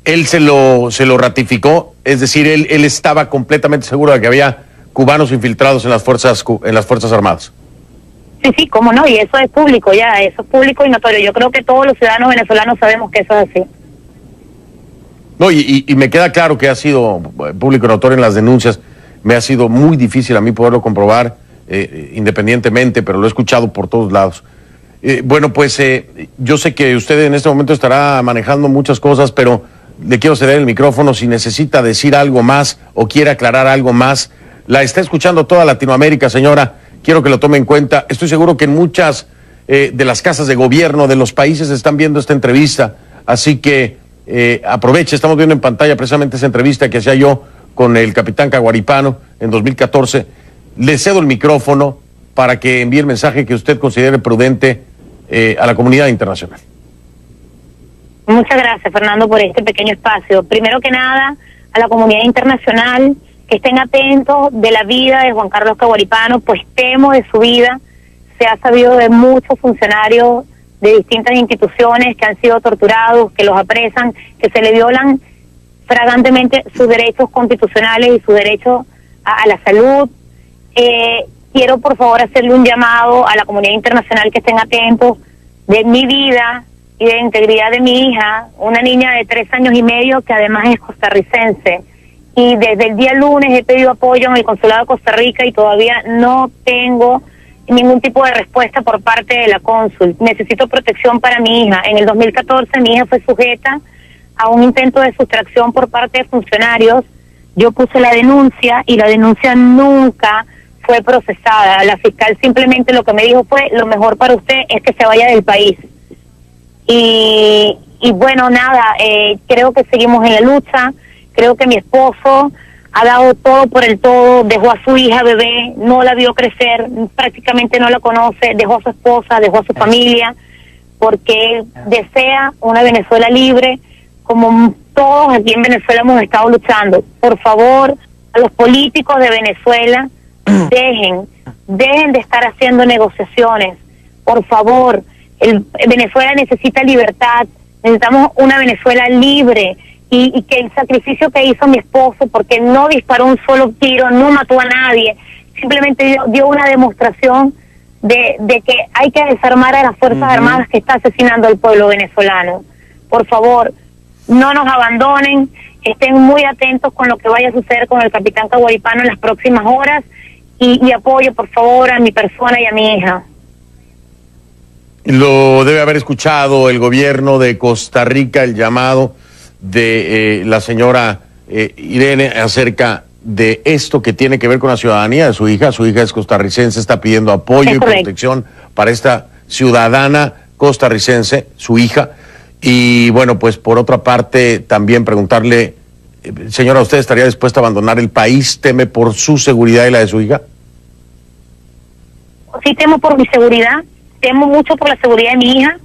Speaker 2: Él se lo ratificó, es decir, él estaba completamente seguro de que había cubanos infiltrados en las Fuerzas Armadas.
Speaker 8: Sí, cómo no, y eso es público ya, eso es público y notorio. Yo creo que todos los ciudadanos venezolanos sabemos que eso es así.
Speaker 2: No, y me queda claro que ha sido público y notorio en las denuncias. Me ha sido muy difícil a mí poderlo comprobar independientemente, pero lo he escuchado por todos lados. Bueno, pues yo sé que usted en este momento estará manejando muchas cosas, pero le quiero ceder el micrófono si necesita decir algo más o quiere aclarar algo más. La está escuchando toda Latinoamérica, señora. Quiero que lo tome en cuenta. Estoy seguro que en muchas de las casas de gobierno de los países están viendo esta entrevista, así que aproveche. Estamos viendo en pantalla precisamente esa entrevista que hacía yo con el capitán Caguaripano en 2014. Le cedo el micrófono para que envíe el mensaje que usted considere prudente a la comunidad internacional.
Speaker 8: Muchas gracias, Fernando, por este pequeño espacio. Primero que nada, a la comunidad internacional, que estén atentos de la vida de Juan Carlos Caguaripano, pues temo de su vida. Se ha sabido de muchos funcionarios de distintas instituciones que han sido torturados, que los apresan, que se le violan flagrantemente sus derechos constitucionales y su derecho a la salud. Quiero por favor hacerle un llamado a la comunidad internacional que estén atentos de mi vida y de la integridad de mi hija, una niña de 3 años y medio que además es costarricense. Y desde el día lunes he pedido apoyo en el Consulado de Costa Rica y todavía no tengo ningún tipo de respuesta por parte de la cónsul. Necesito protección para mi hija. En el 2014 mi hija fue sujeta a un intento de sustracción por parte de funcionarios. Yo puse la denuncia y la denuncia nunca fue procesada. La fiscal simplemente lo que me dijo fue: lo mejor para usted es que se vaya del país. Y bueno, nada, creo que seguimos en la lucha. Creo que mi esposo ha dado todo por el todo, dejó a su hija bebé, no la vio crecer, prácticamente no la conoce, dejó a su esposa, dejó a su familia, porque él desea una Venezuela libre, como todos aquí en Venezuela hemos estado luchando. Por favor, a los políticos de Venezuela, dejen de estar haciendo negociaciones. Por favor, Venezuela necesita libertad, necesitamos una Venezuela libre. Y que el sacrificio que hizo mi esposo, porque no disparó un solo tiro, no mató a nadie, simplemente dio una demostración de que hay que desarmar a las Fuerzas Armadas que está asesinando al pueblo venezolano. Por favor, no nos abandonen, estén muy atentos con lo que vaya a suceder con el capitán Caguaripano en las próximas horas y apoyo, por favor, a mi persona y a mi hija.
Speaker 2: Lo debe haber escuchado el gobierno de Costa Rica, el llamado de la señora Irene acerca de esto que tiene que ver con la ciudadanía de su hija. Su hija es costarricense, está pidiendo apoyo y protección para esta ciudadana costarricense, su hija. Y bueno, pues por otra parte también preguntarle, señora, ¿usted estaría dispuesta a abandonar el país? ¿Teme por su seguridad y la de su hija?
Speaker 8: Sí, temo por mi seguridad, temo mucho por la seguridad de mi hija.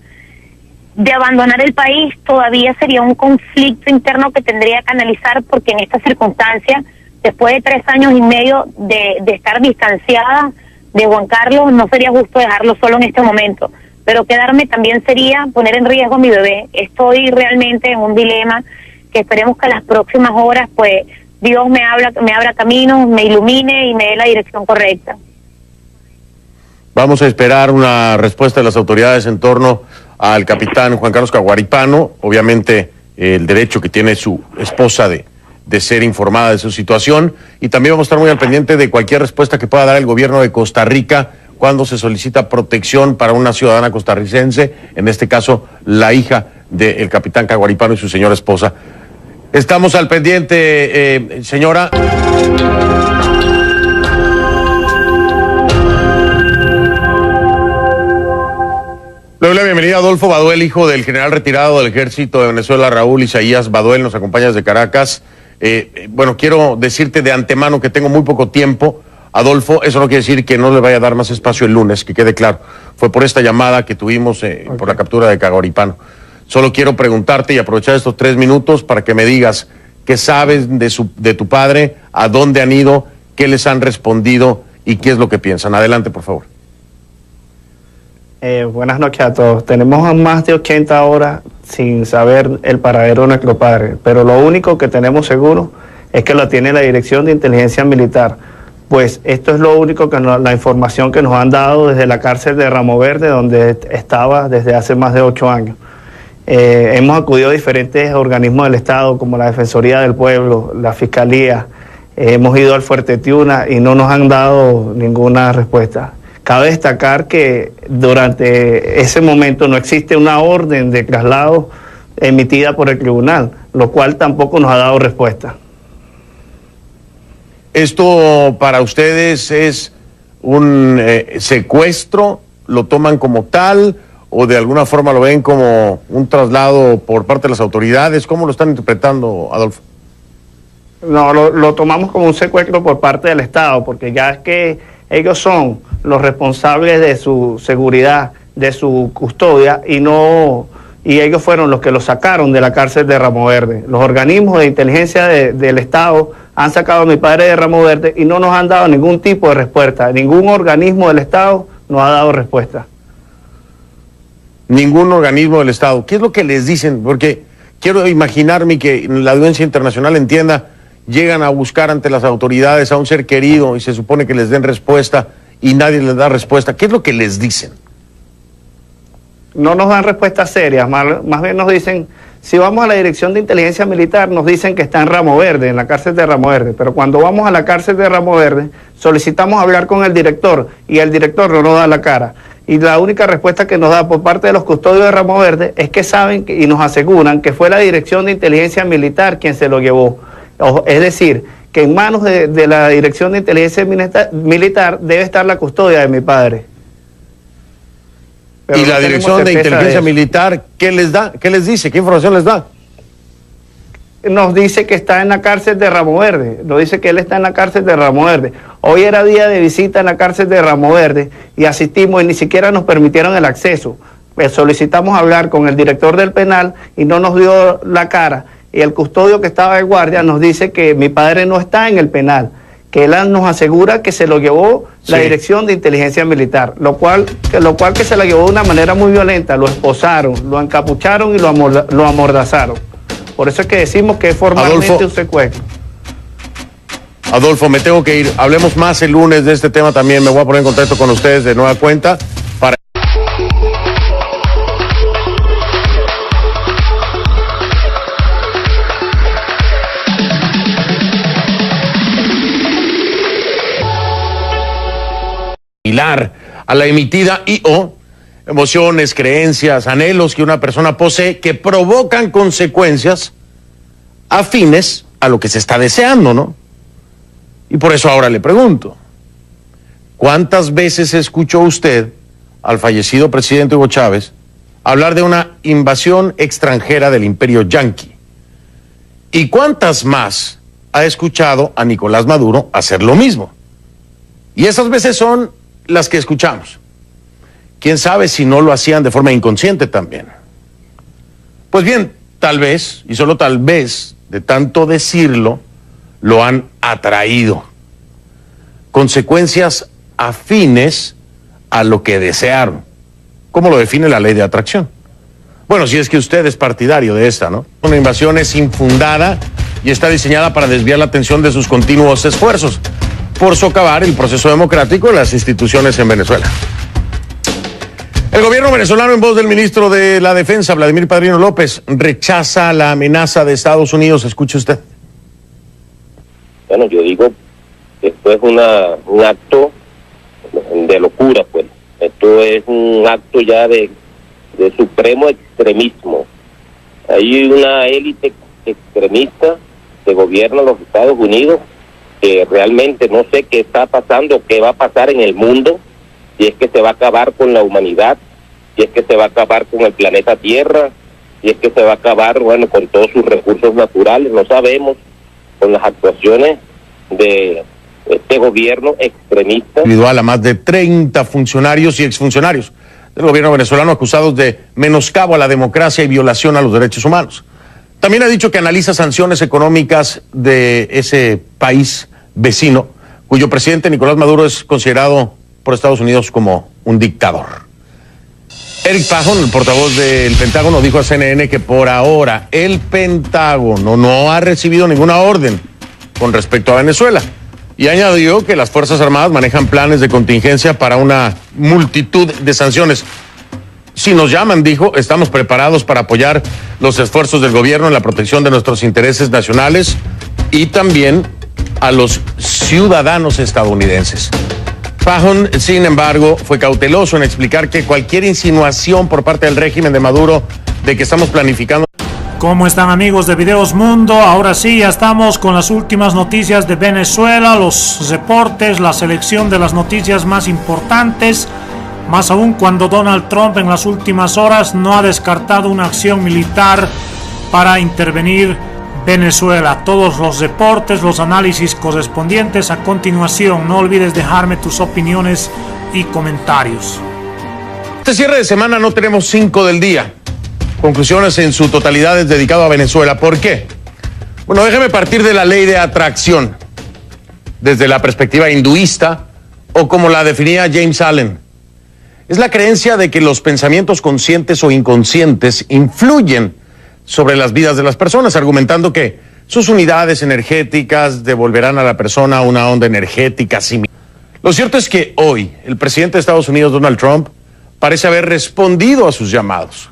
Speaker 8: De abandonar el país todavía sería un conflicto interno que tendría que analizar, porque en estas circunstancias, después de 3 años y medio de estar distanciada de Juan Carlos, no sería justo dejarlo solo en este momento. Pero quedarme también sería poner en riesgo a mi bebé. Estoy realmente en un dilema que esperemos que a las próximas horas, pues, Dios me abra caminos, me ilumine y me dé la dirección correcta.
Speaker 2: Vamos a esperar una respuesta de las autoridades en torno al capitán Juan Carlos Caguaripano. Obviamente el derecho que tiene su esposa de ser informada de su situación, y también vamos a estar muy al pendiente de cualquier respuesta que pueda dar el gobierno de Costa Rica cuando se solicita protección para una ciudadana costarricense, en este caso la hija del capitán Caguaripano y su señora esposa. Estamos al pendiente, señora. Le doy la bienvenida a Adolfo Baduel, hijo del general retirado del Ejército de Venezuela, Raúl Isaías Baduel. Nos acompaña desde Caracas. Bueno, quiero decirte de antemano que tengo muy poco tiempo, Adolfo. Eso no quiere decir que no le vaya a dar más espacio el lunes, que quede claro. Fue por esta llamada que tuvimos por la captura de Caguaripano. Solo quiero preguntarte y aprovechar estos 3 minutos para que me digas qué sabes de tu padre, a dónde han ido, qué les han respondido y qué es lo que piensan. Adelante, por favor.
Speaker 9: Buenas noches a todos. Tenemos más de 80 horas sin saber el paradero de nuestro padre, pero lo único que tenemos seguro es que lo tiene la Dirección de Inteligencia Militar, pues esto es lo único que la información que nos han dado desde la cárcel de Ramo Verde, donde estaba desde hace más de 8 años. Hemos acudido a diferentes organismos del Estado, como la Defensoría del Pueblo, la Fiscalía, hemos ido al Fuerte Tiuna y no nos han dado ninguna respuesta. Cabe destacar que durante ese momento no existe una orden de traslado emitida por el tribunal, lo cual tampoco nos ha dado respuesta.
Speaker 2: ¿Esto para ustedes es un secuestro? ¿Lo toman como tal o de alguna forma lo ven como un traslado por parte de las autoridades? ¿Cómo lo están interpretando, Adolfo?
Speaker 9: No, lo tomamos como un secuestro por parte del Estado, porque ya es que ellos son los responsables de su seguridad, de su custodia, y ellos fueron los que lo sacaron de la cárcel de Ramo Verde. Los organismos de inteligencia del Estado han sacado a mi padre de Ramo Verde y no nos han dado ningún tipo de respuesta. Ningún organismo del Estado nos ha dado respuesta.
Speaker 2: Ningún organismo del Estado. ¿Qué es lo que les dicen? Porque quiero imaginarme que la audiencia internacional entienda, llegan a buscar ante las autoridades a un ser querido y se supone que les den respuesta y nadie les da respuesta. ¿Qué es lo que les dicen?
Speaker 9: No nos dan respuestas serias, más bien nos dicen, si vamos a la Dirección de Inteligencia Militar, nos dicen que está en Ramo Verde, en la cárcel de Ramo Verde, pero cuando vamos a la cárcel de Ramo Verde, solicitamos hablar con el director y el director no nos da la cara. Y la única respuesta que nos da por parte de los custodios de Ramo Verde es que saben y nos aseguran que fue la Dirección de Inteligencia Militar quien se lo llevó. Es decir, que en manos de la Dirección de Inteligencia Militar debe estar la custodia de mi padre. Pero
Speaker 2: ¿y la Dirección de Inteligencia Militar qué les da? ¿Qué les dice? ¿Qué información les da?
Speaker 9: Nos dice que está en la cárcel de Ramo Verde, nos dice que él está en la cárcel de Ramo Verde. Hoy era día de visita en la cárcel de Ramo Verde y asistimos y ni siquiera nos permitieron el acceso. Pues solicitamos hablar con el director del penal y no nos dio la cara. Y el custodio que estaba de guardia nos dice que mi padre no está en el penal, que él nos asegura que se lo llevó la Dirección de Inteligencia Militar, lo cual que se lo llevó de una manera muy violenta, lo esposaron, lo encapucharon y lo amordazaron. Por eso es que decimos que es formalmente un secuestro.
Speaker 2: Adolfo, me tengo que ir. Hablemos más el lunes de este tema también. Me voy a poner en contacto con ustedes de nueva cuenta para... a la emitida y/o emociones, creencias, anhelos que una persona posee que provocan consecuencias afines a lo que se está deseando, ¿no? Y por eso ahora le pregunto, ¿cuántas veces escuchó usted al fallecido presidente Hugo Chávez hablar de una invasión extranjera del imperio yanqui? ¿Y cuántas más ha escuchado a Nicolás Maduro hacer lo mismo? Y esas veces son las que escuchamos. ¿Quién sabe si no lo hacían de forma inconsciente también? Pues bien, tal vez, y solo tal vez, de tanto decirlo, lo han atraído. Consecuencias afines a lo que desearon. ¿Cómo lo define la ley de atracción? Bueno, si es que usted es partidario de esta, ¿no? Una invasión es infundada y está diseñada para desviar la atención de sus continuos esfuerzos por socavar el proceso democrático de las instituciones en Venezuela. El gobierno venezolano, en voz del ministro de la Defensa, Vladimir Padrino López, rechaza la amenaza de Estados Unidos. Escuche usted.
Speaker 3: Bueno, yo digo que esto es un acto de locura, pues. Esto es un acto ya de supremo extremismo. Hay una élite extremista que gobierna los Estados Unidos, que realmente no sé qué está pasando, qué va a pasar en el mundo, si es que se va a acabar con la humanidad, si es que se va a acabar con el planeta Tierra, si es que se va a acabar, bueno, con todos sus recursos naturales, no sabemos, con las actuaciones de este gobierno extremista.
Speaker 2: Individual a más de 30 funcionarios y exfuncionarios del gobierno venezolano acusados de menoscabo a la democracia y violación a los derechos humanos. También ha dicho que analiza sanciones económicas de ese país vecino, cuyo presidente Nicolás Maduro es considerado por Estados Unidos como un dictador. Eric Pajon, el portavoz del Pentágono, dijo a CNN que por ahora el Pentágono no ha recibido ninguna orden con respecto a Venezuela. Y añadió que las Fuerzas Armadas manejan planes de contingencia para una multitud de sanciones. Si nos llaman, dijo, estamos preparados para apoyar los esfuerzos del gobierno en la protección de nuestros intereses nacionales y también a los ciudadanos estadounidenses. Pajon, sin embargo, fue cauteloso en explicar que cualquier insinuación por parte del régimen de Maduro de que estamos planificando...
Speaker 1: ¿Cómo están, amigos de Videos Mundo? Ahora sí, ya estamos con las últimas noticias de Venezuela, los reportes, la selección de las noticias más importantes, más aún cuando Donald Trump en las últimas horas no ha descartado una acción militar para intervenir Venezuela. Todos los reportes, los análisis correspondientes a continuación. No olvides dejarme tus opiniones y comentarios.
Speaker 2: Este cierre de semana no tenemos 5 del día. Conclusiones en su totalidad es dedicado a Venezuela. ¿Por qué? Bueno, déjeme partir de la ley de atracción, desde la perspectiva hinduista o como la definía James Allen. Es la creencia de que los pensamientos conscientes o inconscientes influyen sobre las vidas de las personas, argumentando que sus unidades energéticas devolverán a la persona una onda energética similar. Lo cierto es que hoy el presidente de Estados Unidos, Donald Trump, parece haber respondido a sus llamados,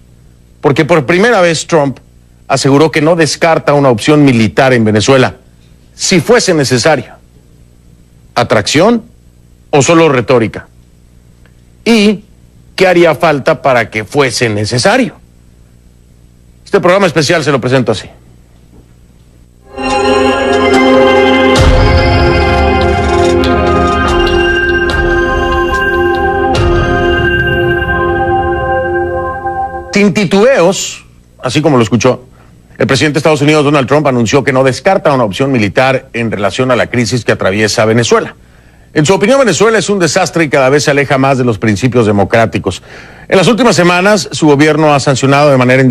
Speaker 2: porque por primera vez Trump aseguró que no descarta una opción militar en Venezuela, si fuese necesario. ¿Atracción o solo retórica? ¿Y qué haría falta para que fuese necesario? Este programa especial se lo presento así. Sin titubeos, así como lo escuchó, el presidente de Estados Unidos, Donald Trump, anunció que no descarta una opción militar en relación a la crisis que atraviesa Venezuela. En su opinión, Venezuela es un desastre y cada vez se aleja más de los principios democráticos. En las últimas semanas, su gobierno ha sancionado de manera individual